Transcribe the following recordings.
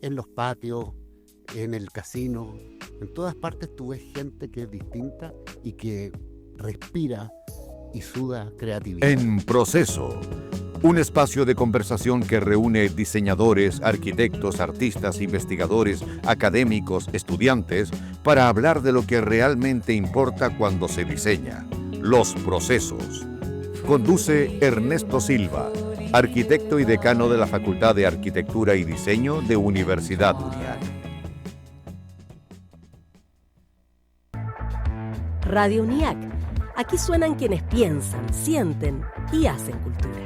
en los patios, en el casino, en todas partes tú ves gente que es distinta y que respira y suda creatividad. En Proceso, un espacio de conversación que reúne diseñadores, arquitectos, artistas, investigadores, académicos, estudiantes, para hablar de lo que realmente importa cuando se diseña, los procesos. Conduce Ernesto Silva, arquitecto y decano de la Facultad de Arquitectura y Diseño de Universidad UNIAC. Radio UNIAC. Aquí suenan quienes piensan, sienten y hacen cultura.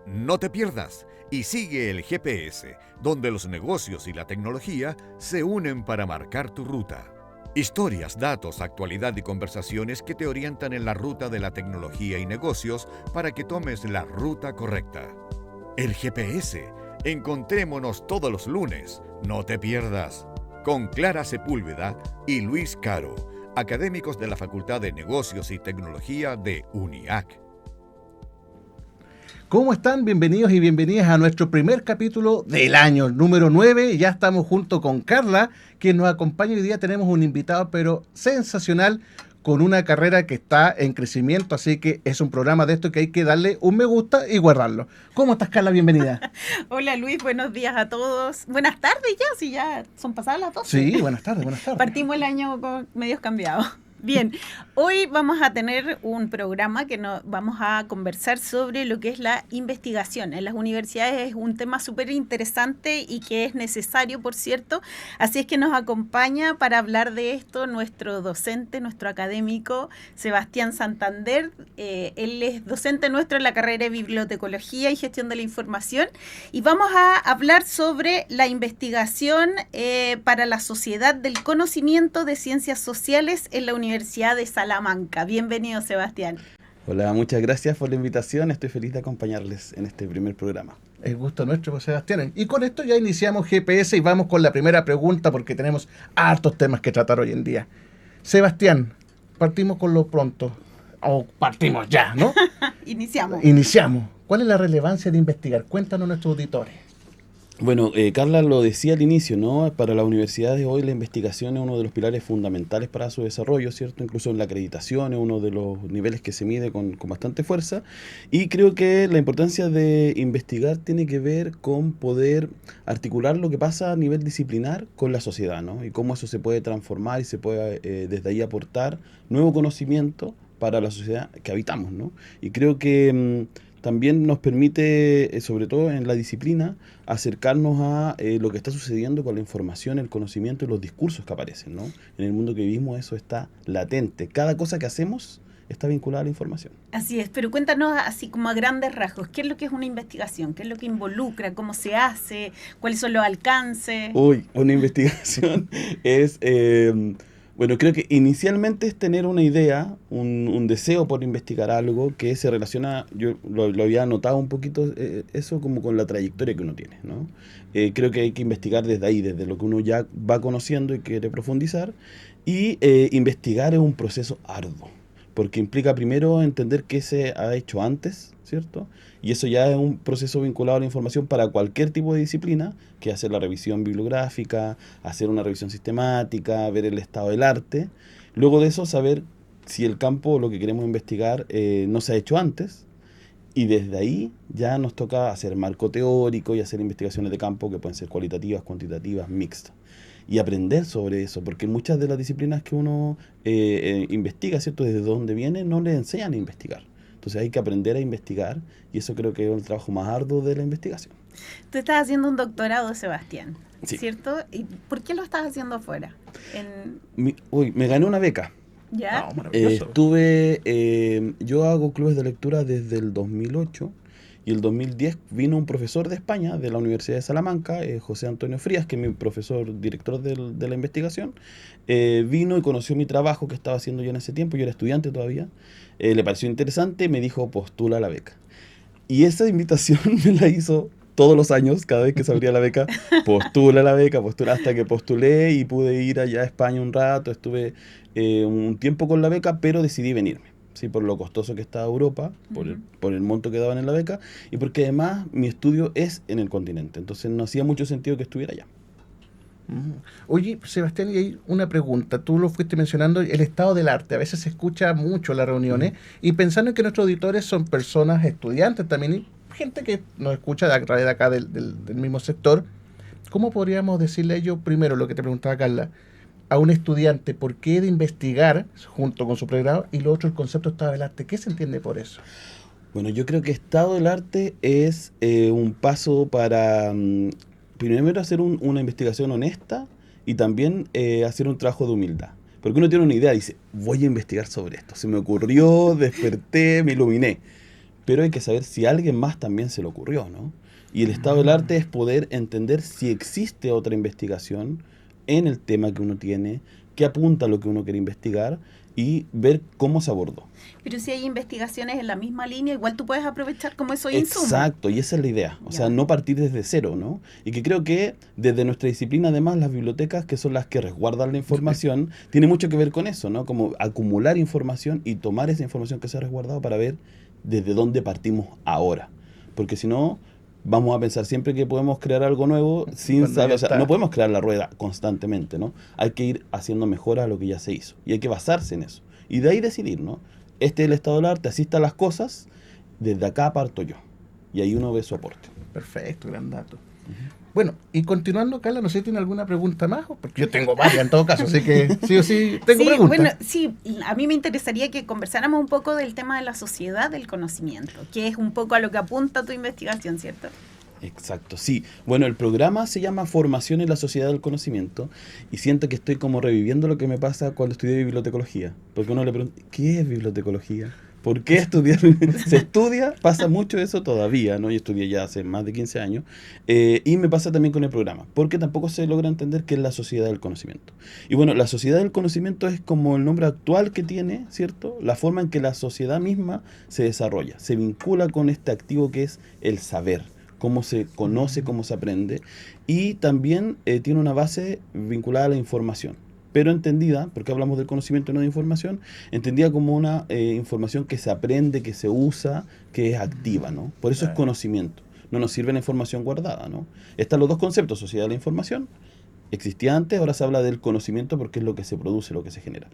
No te pierdas y sigue el GPS, donde los negocios y la tecnología se unen para marcar tu ruta. Historias, datos, actualidad y conversaciones que te orientan en la ruta de la tecnología y negocios para que tomes la ruta correcta. El GPS. Encontrémonos todos los lunes. No te pierdas. Con Clara Sepúlveda y Luis Caro, académicos de la Facultad de Negocios y Tecnología de UNIAC. ¿Cómo están? Bienvenidos y bienvenidas a nuestro primer capítulo del año, número 9. Ya estamos junto con Carla, quien nos acompaña. Hoy día tenemos un invitado, pero sensacional, con una carrera que está en crecimiento, así que es un programa de esto que hay que darle un me gusta y guardarlo. ¿Cómo estás, Carla? Bienvenida. Hola, Luis, buenos días a todos. Buenas tardes ya, si ya son pasadas las 12. Sí, buenas tardes, buenas tardes. Partimos el año con medios cambiados. Bien, hoy vamos a tener un programa que vamos a conversar sobre lo que es la investigación. En las universidades es un tema súper interesante y que es necesario, por cierto. Así es que nos acompaña para hablar de esto nuestro docente, nuestro académico, Sebastián Santander. Él es docente nuestro en la carrera de Bibliotecología y Gestión de la Información. Y vamos a hablar sobre la investigación para la sociedad del conocimiento de ciencias sociales en la Universidad de Salamanca. Bienvenido, Sebastián. Hola, muchas gracias por la invitación. Estoy feliz de acompañarles en este primer programa. El gusto nuestro, pues, Sebastián. Y con esto ya iniciamos GPS y vamos con la primera pregunta porque tenemos hartos temas que tratar hoy en día. Sebastián, partimos con lo pronto. O partimos ya, ¿no? Iniciamos. ¿Cuál es la relevancia de investigar? Cuéntanos a nuestros auditores. Bueno, Carla lo decía al inicio, ¿no? Para las universidades hoy la investigación es uno de los pilares fundamentales para su desarrollo, ¿cierto? Incluso en la acreditación es uno de los niveles que se mide con bastante fuerza. Y creo que la importancia de investigar tiene que ver con poder articular lo que pasa a nivel disciplinar con la sociedad, ¿no? Y cómo eso se puede transformar y se puede desde ahí aportar nuevo conocimiento para la sociedad que habitamos, ¿no? Y creo que también nos permite, sobre todo en la disciplina, acercarnos a lo que está sucediendo con la información, el conocimiento y los discursos que aparecen, ¿no? En el mundo que vivimos eso está latente. Cada cosa que hacemos está vinculada a la información. Así es, pero cuéntanos así como a grandes rasgos, ¿qué es lo que es una investigación? ¿Qué es lo que involucra? ¿Cómo se hace? ¿Cuáles son los alcances? Una investigación es... Bueno, creo que inicialmente es tener una idea, un deseo por investigar algo que se relaciona, yo lo había notado un poquito, eso como con la trayectoria que uno tiene, ¿no? Creo que hay que investigar desde ahí, desde lo que uno ya va conociendo y quiere profundizar, y investigar es un proceso arduo, porque implica primero entender qué se ha hecho antes, ¿cierto? Y eso ya es un proceso vinculado a la información para cualquier tipo de disciplina, que es hacer la revisión bibliográfica, hacer una revisión sistemática, ver el estado del arte. Luego de eso, saber si el campo o lo que queremos investigar no se ha hecho antes. Y desde ahí ya nos toca hacer marco teórico y hacer investigaciones de campo que pueden ser cualitativas, cuantitativas, mixtas. Y aprender sobre eso, porque muchas de las disciplinas que uno investiga, ¿cierto? Desde dónde viene, no le enseñan a investigar. Entonces hay que aprender a investigar y eso creo que es el trabajo más arduo de la investigación. Tú estás haciendo un doctorado, Sebastián, sí, ¿cierto? ¿Y por qué lo estás haciendo afuera? Me gané una beca. ¿Ya? No, maravilloso. Yo hago clubes de lectura desde el 2008 y el 2010 vino un profesor de España, de la Universidad de Salamanca, José Antonio Frías, que es mi profesor director de la investigación. Vino y conoció mi trabajo que estaba haciendo yo en ese tiempo, yo era estudiante todavía. Le pareció interesante, me dijo postula a la beca. Y esa invitación me la hizo todos los años, cada vez que se abría la beca, postula la beca, postula, hasta que postulé y pude ir allá a España un rato, estuve un tiempo con la beca, pero decidí venirme. ¿sí? Por lo costoso que estaba Europa, por el monto que daban en la beca, y porque además mi estudio es en el continente, entonces no hacía mucho sentido que estuviera allá. Oye, Sebastián, y hay una pregunta. Tú lo fuiste mencionando, el estado del arte. A veces se escucha mucho en las reuniones y pensando en que nuestros auditores son personas, estudiantes también, y gente que nos escucha a través de acá del mismo sector, ¿cómo podríamos decirle a ellos, primero, lo que te preguntaba Carla, a un estudiante, por qué de investigar junto con su pregrado, y lo otro, el concepto de estado del arte? ¿Qué se entiende por eso? Bueno, yo creo que estado del arte es un paso para... primero hacer una investigación honesta y también hacer un trabajo de humildad. Porque uno tiene una idea y dice, voy a investigar sobre esto. Se me ocurrió, desperté, me iluminé. Pero hay que saber si a alguien más también se le ocurrió, ¿no? Y el estado del arte es poder entender si existe otra investigación en el tema que uno tiene, que apunta a lo que uno quiere investigar y ver cómo se abordó. Pero si hay investigaciones en la misma línea, igual tú puedes aprovechar como esos insumos. Exacto, y esa es la idea. O sea, no partir desde cero, ¿no? Y que creo que desde nuestra disciplina, además, las bibliotecas, que son las que resguardan la información, tiene mucho que ver con eso, ¿no? Como acumular información y tomar esa información que se ha resguardado para ver desde dónde partimos ahora. Porque si no, vamos a pensar siempre que podemos crear algo nuevo sin saber, o sea, no podemos crear la rueda constantemente, ¿no? Hay que ir haciendo mejora a lo que ya se hizo y hay que basarse en eso. Y de ahí decidir, ¿no? Este es el estado del arte, así están las cosas, desde acá parto yo. Y ahí uno ve su aporte. Perfecto, gran dato. Bueno, y continuando, Carla, no sé si tiene alguna pregunta más, porque yo tengo varias en todo caso, así que sí o sí tengo preguntas. Bueno, sí, a mí me interesaría que conversáramos un poco del tema de la sociedad del conocimiento, que es un poco a lo que apunta tu investigación, ¿cierto? Exacto, sí. Bueno, el programa se llama Formación en la Sociedad del Conocimiento y siento que estoy como reviviendo lo que me pasa cuando estudié bibliotecología. Porque uno le pregunta, ¿qué es bibliotecología? ¿Por qué estudiar? Se estudia, pasa mucho eso todavía, ¿no? Yo estudié ya hace más de 15 años y me pasa también con el programa, porque tampoco se logra entender qué es la sociedad del conocimiento. Y bueno, la sociedad del conocimiento es como el nombre actual que tiene, ¿cierto? La forma en que la sociedad misma se desarrolla, se vincula con este activo que es el saber, cómo se conoce, cómo se aprende, y también tiene una base vinculada a la información, pero entendida, porque hablamos del conocimiento y no de información, entendida como una información que se aprende, que se usa, que es activa, ¿no? Por eso es conocimiento, no nos sirve la información guardada, ¿no? Están los dos conceptos, sociedad de la información, existía antes, ahora se habla del conocimiento porque es lo que se produce, lo que se genera.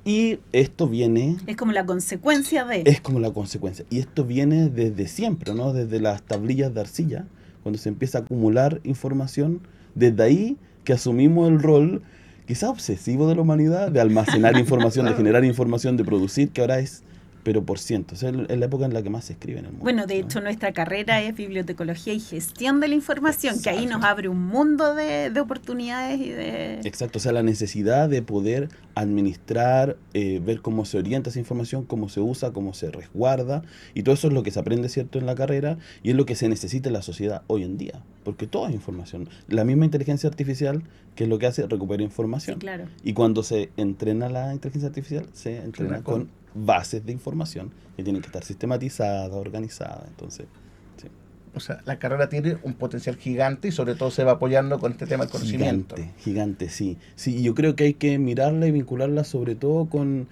Y esto viene... Es como la consecuencia de... Es como la consecuencia. Y esto viene desde siempre, ¿no? Desde las tablillas de arcilla, cuando se empieza a acumular información. Desde ahí que asumimos el rol, quizás obsesivo de la humanidad, de almacenar información, de generar información, de producir, que ahora es... pero por ciento. O sea, es la época en la que más se escribe en el mundo. Bueno, de hecho, nuestra carrera es bibliotecología y gestión de la información, que ahí nos abre un mundo de oportunidades y de... Exacto, o sea, la necesidad de poder administrar, ver cómo se orienta esa información, cómo se usa, cómo se resguarda, y todo eso es lo que se aprende, ¿cierto?, en la carrera, y es lo que se necesita en la sociedad hoy en día, porque todo es información. La misma inteligencia artificial, que es lo que hace, recupera información. Sí, claro. Y cuando se entrena la inteligencia artificial, se entrena con bases de información que tienen que estar sistematizadas, organizadas, entonces... O sea, la carrera tiene un potencial gigante y sobre todo se va apoyando con este tema del conocimiento. Gigante, sí. Sí, yo creo que hay que mirarla y vincularla sobre todo con...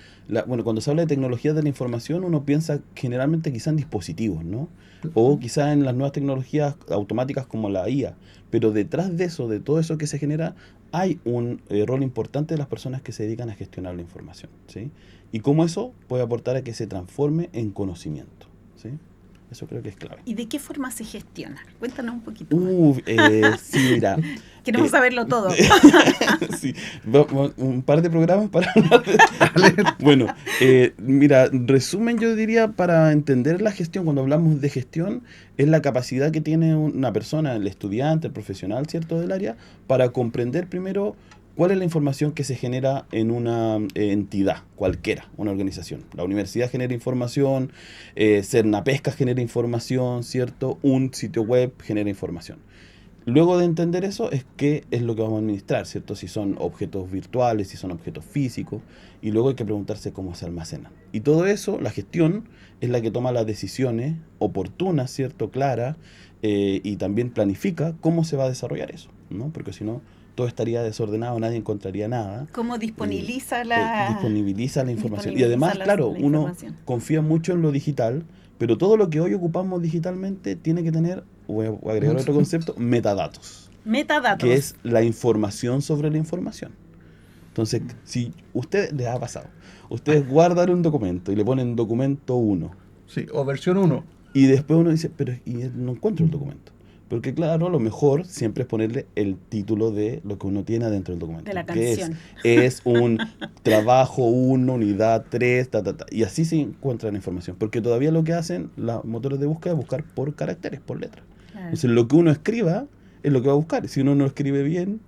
Bueno, cuando se habla de tecnologías de la información, uno piensa generalmente quizá en dispositivos, ¿no? O quizá en las nuevas tecnologías automáticas como la IA. Pero detrás de eso, de todo eso que se genera, hay un rol importante de las personas que se dedican a gestionar la información, ¿sí? Y cómo eso puede aportar a que se transforme en conocimiento, ¿sí? Eso creo que es clave. ¿Y de qué forma se gestiona? Cuéntanos un poquito. Sí, mira. Queremos saberlo todo. Sí, un par de programas para hablar de... Bueno, mira, resumen yo diría para entender la gestión, cuando hablamos de gestión, es la capacidad que tiene una persona, el estudiante, el profesional, ¿cierto?, del área, para comprender primero cuál es la información que se genera en una entidad cualquiera, una organización. La universidad genera información, Cernapesca genera información, ¿cierto? Un sitio web genera información. Luego de entender eso, es qué es lo que vamos a administrar, ¿cierto? Si son objetos virtuales, si son objetos físicos, y luego hay que preguntarse cómo se almacenan. Y todo eso, la gestión, es la que toma las decisiones oportunas, ¿cierto? Claras, y también planifica cómo se va a desarrollar eso, ¿no? Porque si no, todo estaría desordenado, nadie encontraría nada. ¿Cómo disponibiliza disponibiliza la información. Y disponibiliza además, claro, la uno información? confía mucho en lo digital, pero todo lo que hoy ocupamos digitalmente tiene que tener, voy a agregar otro concepto, metadatos, Metadatos. que es la información sobre la información. Entonces, si ustedes les ha pasado, ustedes guardan un documento y le ponen documento 1, Sí, o versión 1. y después uno dice, pero no encuentro el documento. Porque claro, lo mejor siempre es ponerle el título de lo que uno tiene adentro del documento. De la que canción. es un trabajo 1, unidad 3, y así se encuentra la información. Porque todavía lo que hacen los motores de búsqueda es buscar por caracteres, por letras. Claro. Entonces lo que uno escriba es lo que va a buscar. Si uno no escribe bien,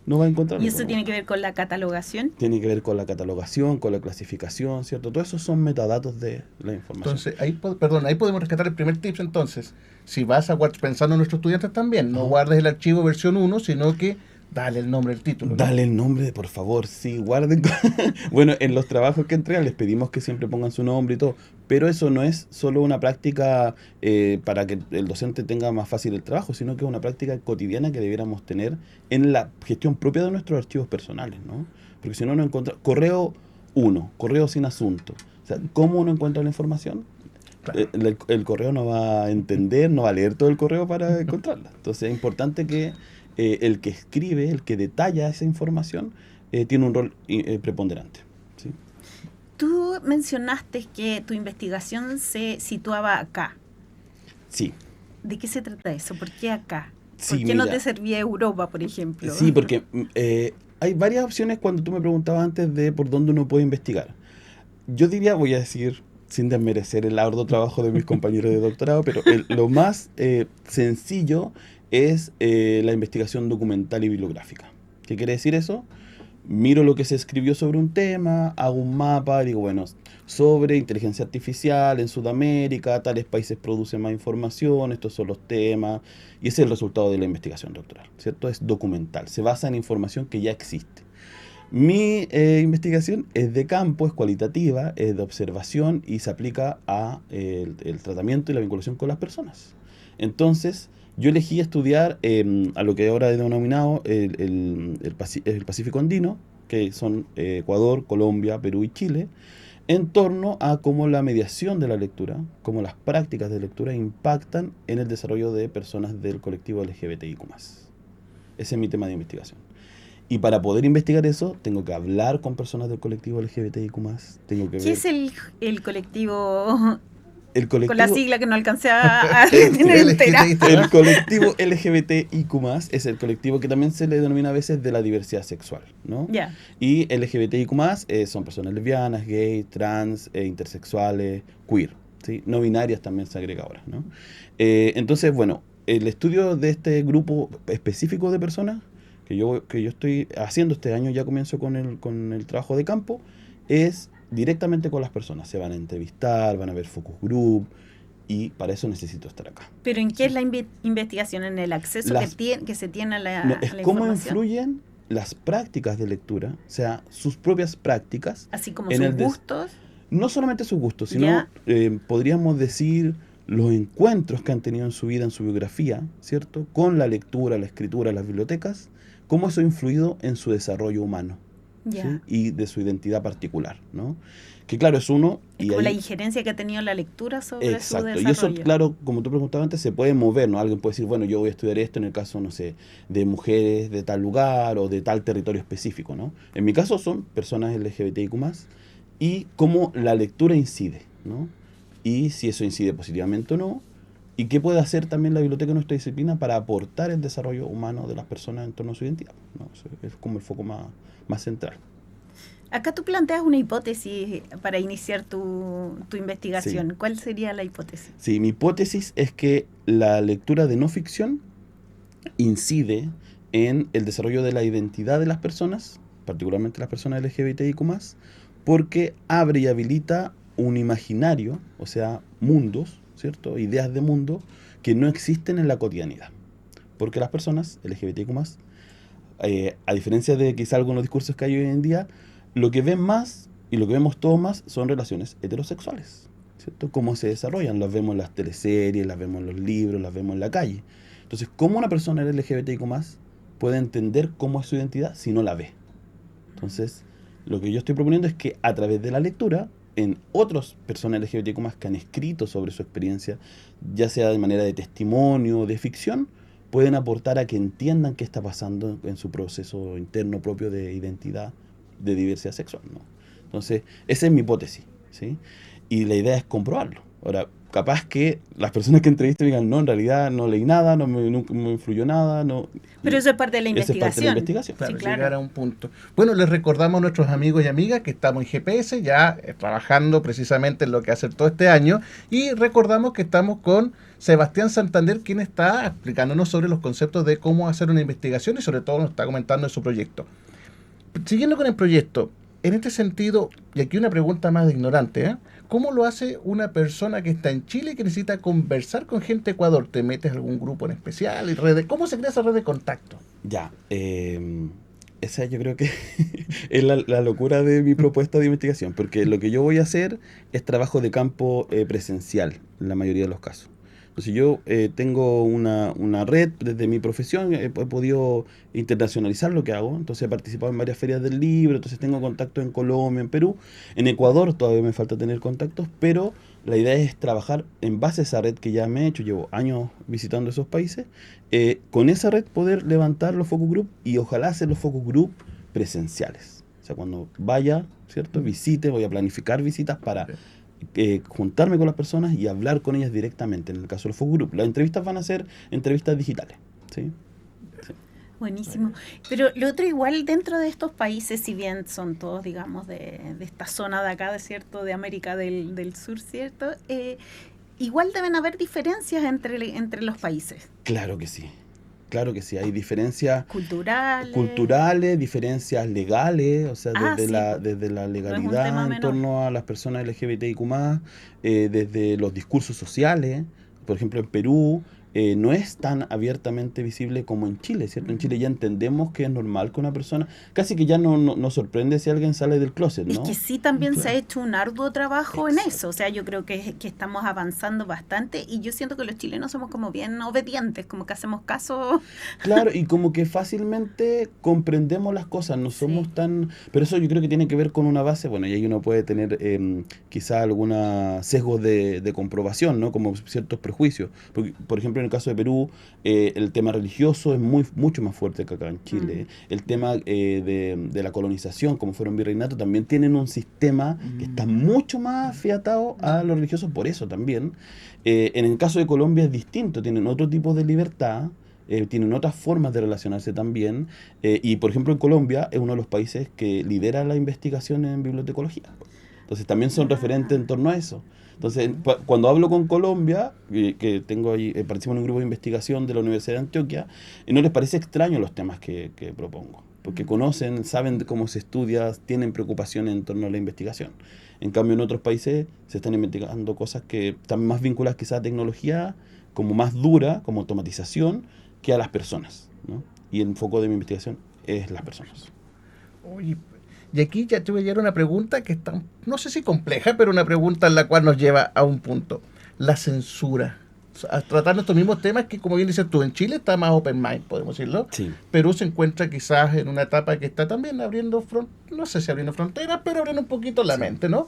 no va a encontrar. ¿Y eso tiene que ver con la catalogación? Tiene que ver con la catalogación, con la clasificación, ¿cierto? Todos esos son metadatos de la información. Entonces, ahí podemos rescatar el primer tips entonces. Si vas a pensando en nuestros estudiantes también, no guardes el archivo versión 1, sino que dale el nombre, el título, ¿no? Dale el nombre, por favor, sí, guarden. Bueno, en los trabajos que entregan les pedimos que siempre pongan su nombre y todo, pero eso no es solo una práctica para que el docente tenga más fácil el trabajo, sino que es una práctica cotidiana que debiéramos tener en la gestión propia de nuestros archivos personales, ¿no? Porque si no, no encuentra correo 1, correo sin asunto. O sea, ¿cómo uno encuentra la información? Claro. El correo no va a entender, no va a leer todo el correo para encontrarla. Entonces es importante que el que escribe, el que detalla esa información, tiene un rol preponderante. ¿Sí? Tú mencionaste que tu investigación se situaba acá. Sí. ¿De qué se trata eso? ¿Por qué acá? Sí, ¿Por qué no mira. te servía Europa, por ejemplo? Sí, porque hay varias opciones cuando tú me preguntabas antes de por dónde uno puede investigar. Yo diría, voy a decir, sin desmerecer el arduo trabajo de mis compañeros de doctorado, pero lo más sencillo es la investigación documental y bibliográfica. ¿Qué quiere decir eso? Miro lo que se escribió sobre un tema, hago un mapa, digo, bueno, sobre inteligencia artificial en Sudamérica, tales países producen más información, estos son los temas, y ese es el resultado de la investigación doctoral, ¿cierto? Es documental, se basa en información que ya existe. Mi investigación es de campo, es cualitativa, es de observación y se aplica a el tratamiento y la vinculación con las personas. Entonces, yo elegí estudiar a lo que ahora he denominado el Pacífico Andino, que son Ecuador, Colombia, Perú y Chile, en torno a cómo la mediación de la lectura, cómo las prácticas de lectura impactan en el desarrollo de personas del colectivo LGBTIQ+. Ese es mi tema de investigación. Y para poder investigar eso, tengo que hablar con personas del colectivo LGBTIQ+. Tengo que ¿Qué ver es el colectivo? el colectivo, Con la sigla que no alcancé a tener entera. el colectivo LGBTIQ+, es el colectivo que también se le denomina a veces de la diversidad sexual, ¿no? Ya. Y LGBTIQ+, son personas lesbianas, gays, trans, intersexuales, queer, ¿sí? No binarias también se agrega ahora, ¿no? Entonces, bueno, el estudio de este grupo específico de personas que yo estoy haciendo este año, ya comienzo con el trabajo de campo, es directamente con las personas. Se van a entrevistar, van a ver focus group, y para eso necesito estar acá. ¿Pero en qué es la investigación? ¿En el acceso que se tiene a la, No, a es la cómo información? influyen las prácticas de lectura, o sea, sus propias prácticas. Así como en sus el gustos. No solamente sus gustos, sino Ya. podríamos decir los encuentros que han tenido en su vida, en su biografía, ¿cierto? Con la lectura, la escritura, las bibliotecas, cómo eso ha influido en su desarrollo humano. Ya. ¿sí? Y de su identidad particular, ¿no? Que claro, es uno... Es y como ahí- la injerencia que ha tenido la lectura sobre su Exacto, desarrollo. y eso, claro, como tú preguntabas antes, se puede mover, ¿no? Alguien puede decir, bueno, yo voy a estudiar esto en el caso, no sé, de mujeres de tal lugar o de tal territorio específico, ¿no? En mi caso son personas LGBTIQ+, y cómo la lectura incide, ¿no? Y si eso incide positivamente o no, y qué puede hacer también la biblioteca en nuestra disciplina para aportar el desarrollo humano de las personas en torno a su identidad, ¿no? O sea, es como el foco más central. Acá tú planteas una hipótesis para iniciar tu investigación. Sí. ¿Cuál sería la hipótesis? Sí, mi hipótesis es que la lectura de no ficción incide en el desarrollo de la identidad de las personas, particularmente las personas LGBTIQ+, porque abre y habilita un imaginario, o sea, mundos, ¿cierto? Ideas de mundo que no existen en la cotidianidad. Porque las personas LGBTIQ+, a diferencia de quizá algunos discursos que hay hoy en día, lo que ven más y lo que vemos todos más son relaciones heterosexuales, ¿cierto? Cómo se desarrollan, las vemos en las teleseries, las vemos en los libros, las vemos en la calle. Entonces, ¿cómo una persona LGBTIQ+ puede entender cómo es su identidad si no la ve. Entonces, lo que yo estoy proponiendo es que a través de la lectura, en otras personas LGBTQ+ que han escrito sobre su experiencia, ya sea de manera de testimonio o de ficción, pueden aportar a que entiendan qué está pasando en su proceso interno propio de identidad, de diversidad sexual, ¿no? Entonces, esa es mi hipótesis, ¿sí? Y la idea es comprobarlo. Ahora, capaz que las personas que entrevistan digan, no, en realidad no leí nada, nunca me influyó nada. No. Pero eso es parte de la Eso es parte de la investigación. investigación. Claro, Sí, claro. llegar a un punto. Bueno, les recordamos a nuestros amigos y amigas que estamos en GPS, ya trabajando precisamente en lo que hacer todo este año, y recordamos que estamos con Sebastián Santander, quien está explicándonos sobre los conceptos de cómo hacer una investigación y sobre todo nos está comentando de su proyecto. Siguiendo con el proyecto, en este sentido, y aquí una pregunta más de ignorante, ¿eh? ¿Cómo lo hace una persona que está en Chile y que necesita conversar con gente de Ecuador? ¿Te metes a algún grupo en especial? ¿Y ¿Cómo se crea esa red de contacto? Ya, esa yo creo que es la locura de mi propuesta de investigación, porque lo que yo voy a hacer es trabajo de campo presencial, en la mayoría de los casos. Entonces yo tengo una red desde mi profesión, he podido internacionalizar lo que hago, entonces he participado en varias ferias del libro, entonces tengo contactos en Colombia, en Perú, en Ecuador todavía me falta tener contactos, pero la idea es trabajar en base a esa red que ya me he hecho, llevo años visitando esos países, con esa red poder levantar los focus group y ojalá hacer los focus group presenciales. O sea, cuando vaya, ¿cierto? Visite, voy a planificar visitas para juntarme con las personas y hablar con ellas directamente, en el caso del focus group. Las entrevistas van a ser entrevistas digitales, ¿sí? Buenísimo. Pero lo otro igual dentro de estos países, si bien son todos, digamos, de esta zona de acá, ¿cierto? De América del Sur, ¿cierto? Igual deben haber diferencias entre los países. Claro que sí. Claro que sí, hay diferencias culturales, diferencias legales, o sea, desde la no legalidad en menor. torno a las personas LGBTIQ+, desde los discursos sociales. Por ejemplo, en Perú no es tan abiertamente visible como en Chile, ¿cierto? En Chile ya entendemos que es normal que una persona, casi que ya no sorprende si alguien sale del closet, ¿no? Es que sí también se ha hecho un arduo trabajo Exacto. en eso, o sea, yo creo que estamos avanzando bastante y yo siento que los chilenos somos como bien obedientes, como que hacemos caso. Claro, y como que fácilmente comprendemos las cosas, no somos tan... Pero eso yo creo que tiene que ver con una base, bueno, y ahí uno puede tener quizá algunos sesgos de comprobación, ¿no? Como ciertos prejuicios. Porque, por ejemplo, en el caso de Perú, el tema religioso es mucho más fuerte que acá en Chile. El tema de la colonización, como fueron virreinato, también tienen un sistema que está mucho más afiatado a los religiosos, por eso también. En el caso de Colombia es distinto, tienen otro tipo de libertad, tienen otras formas de relacionarse también, y por ejemplo en Colombia es uno de los países que lidera la investigación en bibliotecología. Entonces también son referentes en torno a eso. Entonces, cuando hablo con Colombia, que tengo ahí, participo en un grupo de investigación de la Universidad de Antioquia, no les parece extraño los temas que propongo, porque conocen, saben de cómo se estudia, tienen preocupación en torno a la investigación. En cambio, en otros países se están investigando cosas que están más vinculadas quizás a tecnología, como más dura, como automatización, que a las personas, ¿no? Y el foco de mi investigación es las personas. Oye, y aquí ya te voy a llevar una pregunta que está, no sé si compleja, pero una pregunta en la cual nos lleva a un punto. La censura. O sea, tratando estos mismos temas que, como bien dices tú, en Chile está más open mind, podemos decirlo. Sí. Perú se encuentra quizás en una etapa que está también abriendo, no sé si abriendo fronteras, pero abriendo un poquito la mente, ¿no?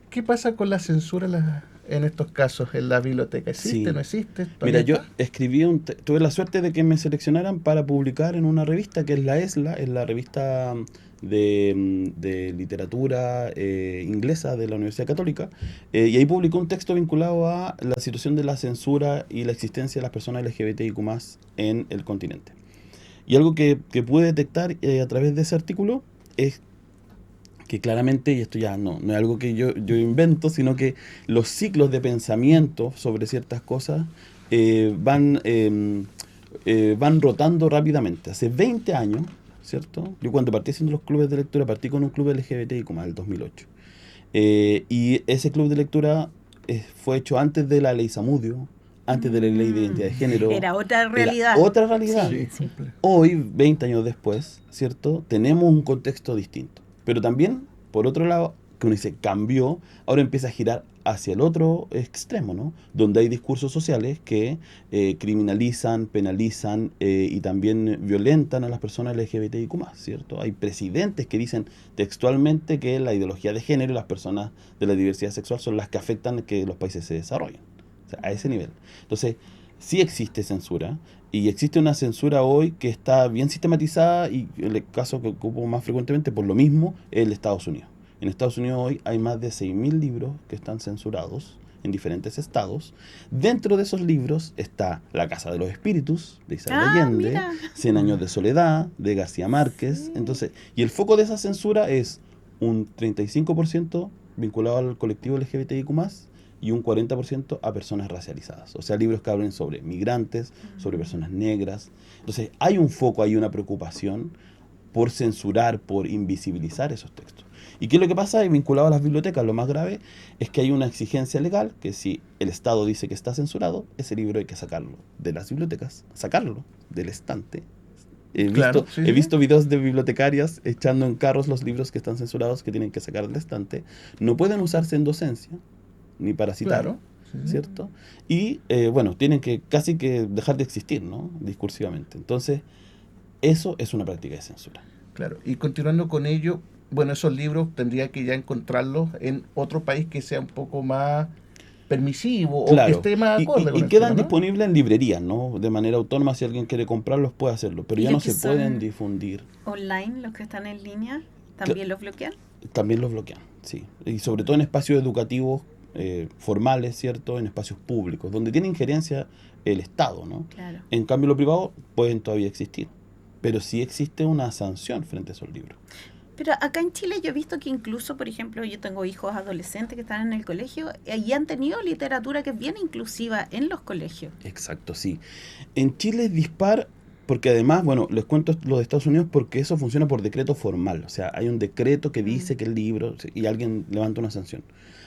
¿Qué pasa con la censura en estos casos en la biblioteca? ¿Existe, Sí. no existe? Mira, yo ¿Está? escribí tuve la suerte de que me seleccionaran para publicar en una revista que es la ESLA, es la revista de literatura inglesa de la Universidad Católica, y ahí publicó un texto vinculado a la situación de la censura y la existencia de las personas LGBTIQ+ en el continente. Y algo que pude detectar a través de ese artículo es que claramente, y esto ya no es algo que yo invento, sino que los ciclos de pensamiento sobre ciertas cosas van rotando rápidamente. Hace 20 años, ¿cierto? Yo cuando partí haciendo los clubes de lectura, partí con un club LGBTIQ+, el 2008. Y ese club de lectura fue hecho antes de la ley Zamudio, antes de la ley de identidad de género. Era otra realidad. Era otra realidad. Sí, sí. Hoy, 20 años después, ¿cierto? Tenemos un contexto distinto. Pero también, por otro lado, que uno dice, cambió, ahora empieza a girar hacia el otro extremo, ¿no? Donde hay discursos sociales que criminalizan, penalizan y también violentan a las personas LGBTIQ+, ¿cierto? Hay presidentes que dicen textualmente que la ideología de género y las personas de la diversidad sexual son las que afectan que los países se desarrollen. O sea, a ese nivel. Entonces, sí existe censura, y existe una censura hoy que está bien sistematizada, y el caso que ocupo más frecuentemente por lo mismo es el de Estados Unidos. En Estados Unidos hoy hay más de 6.000 libros que están censurados en diferentes estados. Dentro de esos libros está La Casa de los Espíritus, de Isabel Allende, mira. 100 años de soledad, de García Márquez. Sí. Entonces, y el foco de esa censura es un 35% vinculado al colectivo LGBTIQ+, y un 40% a personas racializadas. O sea, libros que hablen sobre migrantes, sobre personas negras. Entonces, hay un foco, hay una preocupación por censurar, por invisibilizar esos textos. ¿Y qué es lo que pasa? Vinculado a las bibliotecas, lo más grave es que hay una exigencia legal que si el Estado dice que está censurado, ese libro hay que sacarlo de las bibliotecas, sacarlo del estante. He visto videos de bibliotecarias echando en carros los libros que están censurados, que tienen que sacar del estante. No pueden usarse en docencia, ni para citar, Claro, sí. ¿cierto? Y, bueno, tienen que casi que dejar de existir, ¿no? Discursivamente. Entonces, eso es una práctica de censura. Claro, y continuando con ello, bueno, esos libros tendría que ya encontrarlos en otro país que sea un poco más permisivo, o que esté más acorde con y el quedan tema, ¿no? disponibles en librerías, ¿no? De manera autónoma, si alguien quiere comprarlos puede hacerlo, pero ¿Y ya los no que se pueden son difundir. Online, los que están en línea, ¿también los bloquean? También los bloquean, sí. Y sobre todo en espacios educativos formales, ¿cierto? En espacios públicos, donde tiene injerencia el Estado, ¿no? Claro. En cambio, lo privado pueden todavía existir, pero sí existe una sanción frente a esos libros. Pero acá en Chile yo he visto que incluso, por ejemplo, yo tengo hijos adolescentes que están en el colegio y han tenido literatura que es bien inclusiva en los colegios. Exacto, sí. En Chile es dispar, porque además, bueno, les cuento lo de Estados Unidos porque eso funciona por decreto formal. O sea, hay un decreto que dice que el libro, y alguien levanta una sanción.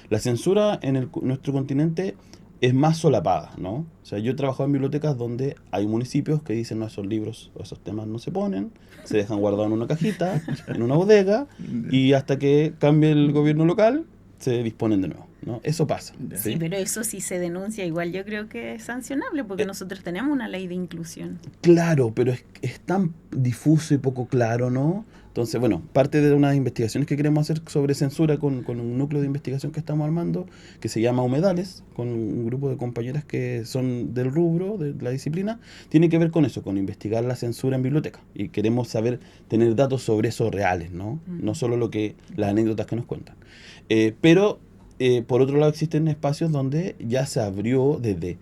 La censura en nuestro continente es más solapada, ¿no? O sea, yo he trabajado en bibliotecas donde hay municipios que dicen, no, esos libros o esos temas no se ponen, se dejan guardados en una cajita, en una bodega, y hasta que cambie el gobierno local, se disponen de nuevo, ¿no? Eso pasa. Sí, pero eso sí se denuncia igual, yo creo que es sancionable porque nosotros tenemos una ley de inclusión. Claro, pero es tan difuso y poco claro, ¿no? Entonces, bueno, parte de unas investigaciones que queremos hacer sobre censura con un núcleo de investigación que estamos armando, que se llama Humedales, con un grupo de compañeras que son del rubro, de la disciplina, tiene que ver con eso, con investigar la censura en biblioteca. Y queremos tener datos sobre eso reales, ¿no? No solo las anécdotas que nos cuentan. Pero, por otro lado, existen espacios donde ya se abrió desde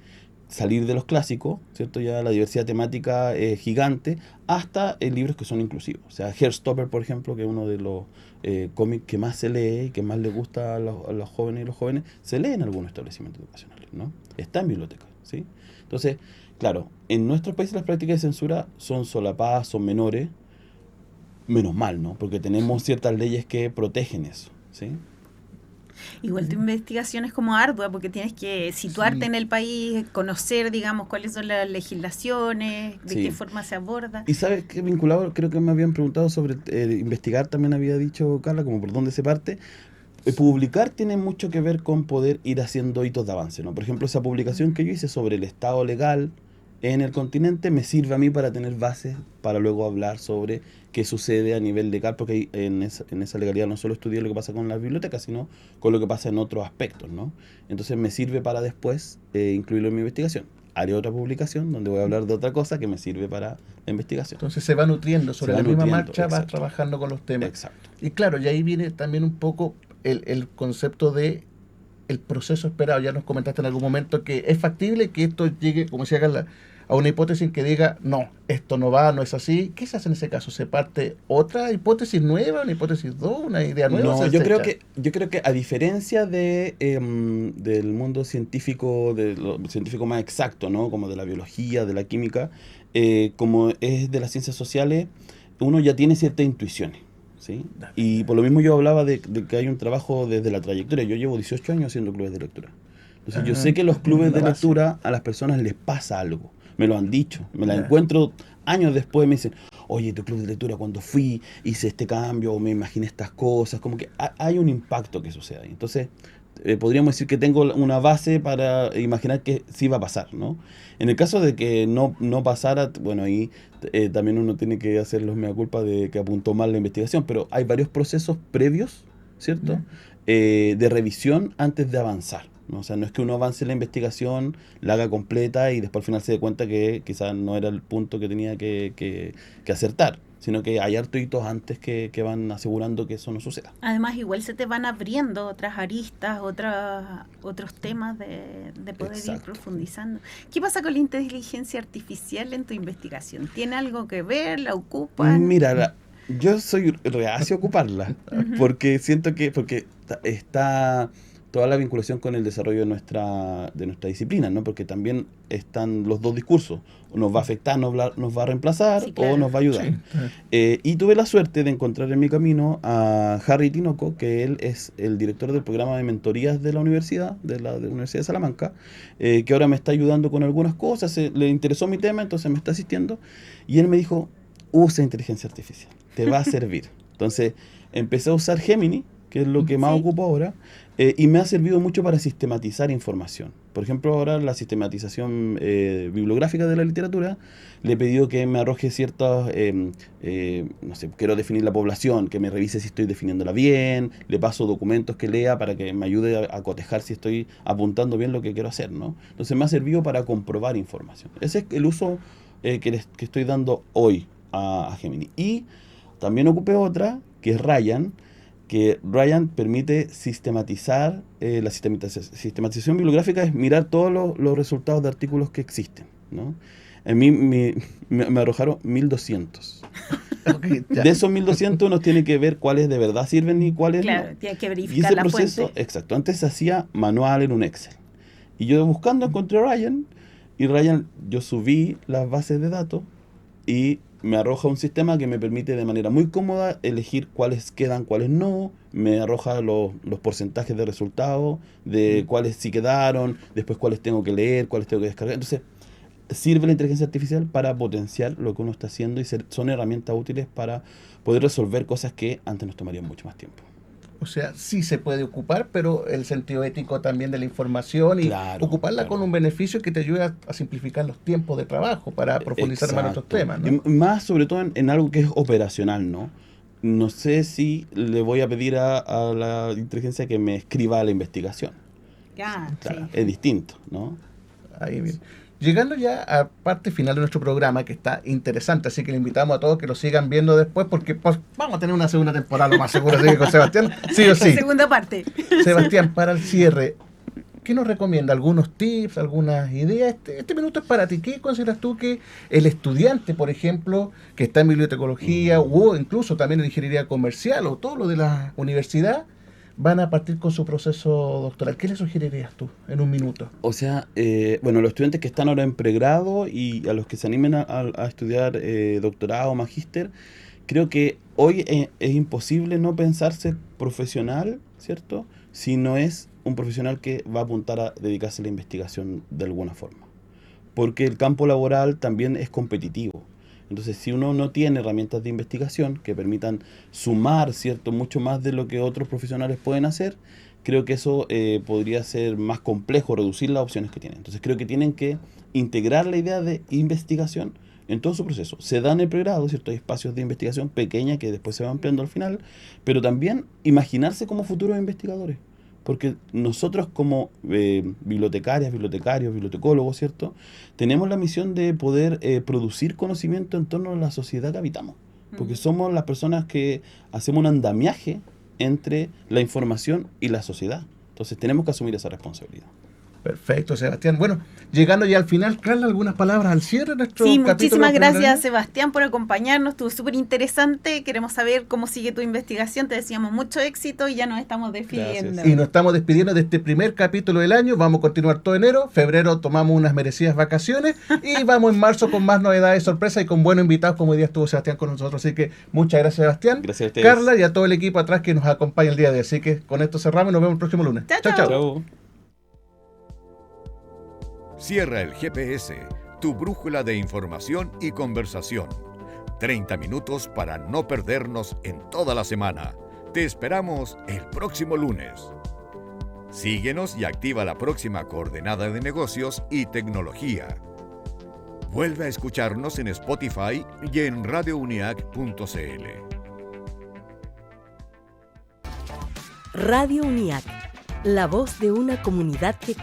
salir de los clásicos, ¿cierto? Ya la diversidad temática es gigante, hasta libros que son inclusivos. O sea, Heartstopper, por ejemplo, que es uno de los cómics que más se lee y que más le gusta a los jóvenes y los jóvenes, se lee en algunos establecimientos educacionales, ¿no? Está en bibliotecas, ¿sí? Entonces, claro, en nuestros países las prácticas de censura son solapadas, son menores, menos mal, ¿no? Porque tenemos ciertas leyes que protegen eso, ¿sí? Igual tu investigación es como ardua porque tienes que situarte Sí. en el país, conocer, digamos, cuáles son las legislaciones, de Sí. qué forma se aborda. Y sabes que vinculado, creo que me habían preguntado sobre investigar, también había dicho Carla, como por dónde se parte. Publicar tiene mucho que ver con poder ir haciendo hitos de avance, ¿no? Por ejemplo, esa publicación que yo hice sobre el estado legal en el continente me sirve a mí para tener bases para luego hablar sobre qué sucede a nivel legal, porque en esa legalidad no solo estudié lo que pasa con las bibliotecas, sino con lo que pasa en otros aspectos, ¿no? Entonces me sirve para después incluirlo en mi investigación. Haré otra publicación donde voy a hablar de otra cosa que me sirve para la investigación. Entonces se va nutriendo, sobre Se va la misma nutriendo, marcha vas exacto. trabajando con los temas. Exacto. Y claro, y ahí viene también un poco el concepto de el proceso esperado. Ya nos comentaste en algún momento que es factible que esto llegue, como decía Carla, a una hipótesis que diga, no, esto no va, no es así. ¿Qué se hace en ese caso? ¿Se parte otra hipótesis nueva, una hipótesis 2, una idea nueva? No, ¿Se yo creo desecha? que a diferencia del mundo científico, de lo científico más exacto, ¿no? Como de la biología, de la química, como es de las ciencias sociales, uno ya tiene ciertas intuiciones, ¿sí? Y por lo mismo yo hablaba de que hay un trabajo desde la trayectoria. Yo llevo 18 años haciendo clubes de lectura. Entonces yo sé que los clubes de la base. lectura a las personas les pasa algo. Me lo han dicho, me la Ya. encuentro años después, me dicen, oye, tu club de lectura cuando fui, hice este cambio, o me imaginé estas cosas, como que hay un impacto que sucede ahí. Entonces, podríamos decir que tengo una base para imaginar que sí va a pasar, ¿no? En el caso de que no pasara, bueno, ahí también uno tiene que hacer los mea culpa de que apuntó mal la investigación, pero hay varios procesos previos, ¿cierto? De revisión antes de avanzar, ¿no? O sea, no es que uno avance la investigación, la haga completa y después al final se dé cuenta que quizás no era el punto que tenía que acertar, sino que hay hartos hitos antes que van asegurando que eso no suceda. Además, igual se te van abriendo otras aristas, otros temas de poder ir profundizando. ¿Qué pasa con la inteligencia artificial en tu investigación? ¿Tiene algo que ver? ¿La ocupan? Mira, yo soy reacio a ocuparla, porque siento que está toda la vinculación con el desarrollo de nuestra disciplina, ¿no? Porque también están los dos discursos. Nos va a afectar, nos va a reemplazar, sí, claro, o nos va a ayudar. Sí. Y tuve la suerte de encontrar en mi camino a Harry Tinoco, que él es el director del programa de mentorías de la universidad, de la Universidad de Salamanca, que ahora me está ayudando con algunas cosas. Le interesó mi tema, entonces me está asistiendo. Y él me dijo, usa inteligencia artificial, te va a servir. Entonces empecé a usar Gemini, que es lo que más ocupo ahora, y me ha servido mucho para sistematizar información. Por ejemplo, ahora la sistematización bibliográfica de la literatura, le he pedido que me arroje ciertas, no sé, quiero definir la población, que me revise si estoy definiéndola bien, le paso documentos que lea para que me ayude a cotejar si estoy apuntando bien lo que quiero hacer, ¿no? Entonces me ha servido para comprobar información. Ese es el uso que estoy dando hoy a Gemini. Y también ocupé otra, que es Ryan, que Ryan permite sistematizar, la sistematización bibliográfica es mirar todos los resultados de artículos que existen, ¿no? A mí me arrojaron 1200. Okay, de esos 1200 uno tiene que ver cuáles de verdad sirven y cuáles claro, no. Tiene que verificar y ese la proceso, fuente. Exacto, antes se hacía manual en un Excel. Y yo buscando encontré a Ryan, y Ryan, yo subí las bases de datos y me arroja un sistema que me permite de manera muy cómoda elegir cuáles quedan, cuáles no. Me arroja los porcentajes de resultados, de cuáles sí quedaron, después cuáles tengo que leer, cuáles tengo que descargar. Entonces, sirve la inteligencia artificial para potenciar lo que uno está haciendo y son herramientas útiles para poder resolver cosas que antes nos tomarían mucho más tiempo. O sea, sí se puede ocupar, pero el sentido ético también de la información y ocuparla con un beneficio que te ayude a simplificar los tiempos de trabajo para profundizar más en estos temas, ¿no? Y más sobre todo en algo que es operacional, ¿no? No sé si le voy a pedir a la inteligencia que me escriba la investigación. Claro, sí. Es distinto, ¿no? Ahí bien. Llegando ya a parte final de nuestro programa, que está interesante, así que le invitamos a todos que lo sigan viendo después, porque pues, vamos a tener una segunda temporada, lo más seguro, así que con Sebastián, sí o sí. Segunda parte. Sebastián, para el cierre, ¿qué nos recomienda? ¿Algunos tips, algunas ideas? Este minuto es para ti. ¿Qué consideras tú que el estudiante, por ejemplo, que está en bibliotecología o incluso también en ingeniería comercial o todo lo de la universidad, van a partir con su proceso doctoral? ¿Qué le sugerirías tú en un minuto? O sea, bueno, los estudiantes que están ahora en pregrado y a los que se animen a estudiar doctorado o magíster, creo que hoy es imposible no pensarse profesional, ¿cierto? Si no es un profesional que va a apuntar a dedicarse a la investigación de alguna forma. Porque el campo laboral también es competitivo. Entonces, si uno no tiene herramientas de investigación que permitan sumar, ¿cierto?, mucho más de lo que otros profesionales pueden hacer, creo que eso podría ser más complejo, reducir las opciones que tienen. Entonces, creo que tienen que integrar la idea de investigación en todo su proceso. Se da en el pregrado, ¿cierto?, hay espacios de investigación pequeña que después se va ampliando al final, pero también imaginarse como futuros investigadores. Porque nosotros como bibliotecarios, bibliotecólogos, ¿cierto?, tenemos la misión de poder producir conocimiento en torno a la sociedad que habitamos. Porque somos las personas que hacemos un andamiaje entre la información y la sociedad. Entonces tenemos que asumir esa responsabilidad. Perfecto, Sebastián. Bueno, llegando ya al final, Carla, algunas palabras al cierre de nuestro Sí, capítulo. muchísimas gracias, Sebastián, por acompañarnos. Estuvo súper interesante. Queremos saber cómo sigue tu investigación. Te deseamos mucho éxito y ya nos estamos despidiendo. Gracias. Y nos estamos despidiendo de este primer capítulo del año. Vamos a continuar todo enero. Febrero tomamos unas merecidas vacaciones y vamos en marzo con más novedades, sorpresas y con buenos invitados, como hoy día estuvo Sebastián con nosotros. Así que muchas gracias, Sebastián. Gracias a ustedes. Carla y a todo el equipo atrás que nos acompaña el día de hoy. Así que con esto cerramos y nos vemos el próximo lunes. Chao, chao. Chao. Cierra el GPS, tu brújula de información y conversación. 30 minutos para no perdernos en toda la semana. Te esperamos el próximo lunes. Síguenos y activa la próxima coordenada de negocios y tecnología. Vuelve a escucharnos en Spotify y en radiouniac.cl. Radio UNIAC, la voz de una comunidad que